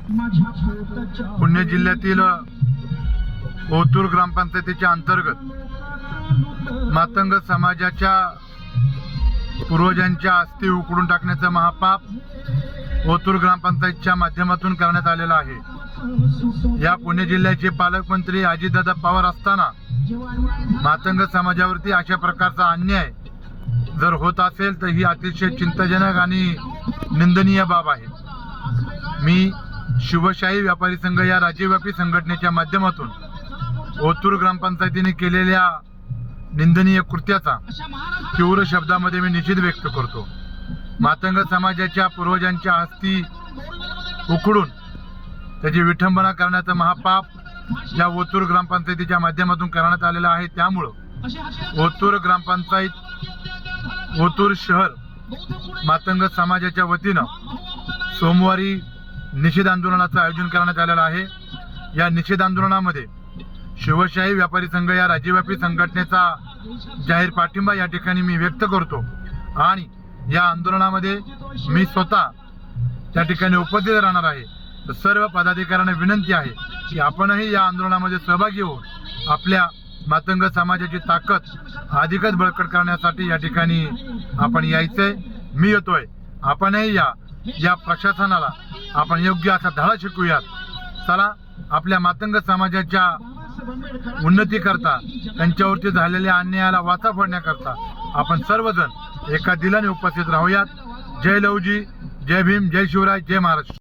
पुणे जिल्ह्यातील ओतूर ग्रामपंचायतीच्या अंतर्गत मातंग समाजाच्या पूर्वजांच्या अस्थी उकडून टाकण्याचं महापाप ओतूर ग्रामपंचायतच्या माध्यमातून करण्यात आलेलं आहे। या पुणे जिल्ह्याचे पालकमंत्री अजितदादा पवार असताना मातंग समाजावरती अशा प्रकारचा अन्याय जर होत असेल तर ही अतिशय चिंताजनक आणि निंदनीय बाब आहे। मी शिवशाही व्यापारी संघ या राज्यव्यापी संघटनेच्या माध्यमातून ओतूर ग्रामपंचायतीने केलेल्या निंदनीय कृत्याचा तीव्र शब्दामध्ये मी निषेध व्यक्त करतो। मातंग समाजाच्या पूर्वजांच्या अस्थी उकडून त्याची विठंबना करण्याचा महापाप या ओतूर ग्रामपंचायतीच्या माध्यमातून करण्यात आलेला आहे। त्यामुळं ओतूर ग्रामपंचायत ओतूर शहर मातंग समाजाच्या वतीनं सोमवारी निषेध आंदोलनाचं आयोजन करण्यात आलेलं आहे। या निषेध आंदोलनामध्ये शिवशाही व्यापारी संघ या राज्यव्यापी संघटनेचा जाहीर पाठिंबा या ठिकाणी मी व्यक्त करतो आणि या आंदोलनामध्ये मी स्वतः त्या ठिकाणी उपस्थित राहणार आहे। तर सर्व पदाधिकाऱ्यांना विनंती आहे की आपणही या आंदोलनामध्ये सहभागी होऊन आपल्या मातंग समाजाची ताकद अधिकच बळकट करण्यासाठी या ठिकाणी आपण यायचंय। मी येतोय, आपणही या प्रशासनाला आपण योग्य असा धडा शिकूयात। चला, आपल्या मातंग समाजाच्या उन्नती करता त्यांच्यावरती झालेल्या अन्यायाला वाचा फोडण्याकरता आपण सर्वजण एका दिलाने उपस्थित राहूयात। जय लवजी, जय भीम, जय शिवराय, जय महाराष्ट्र।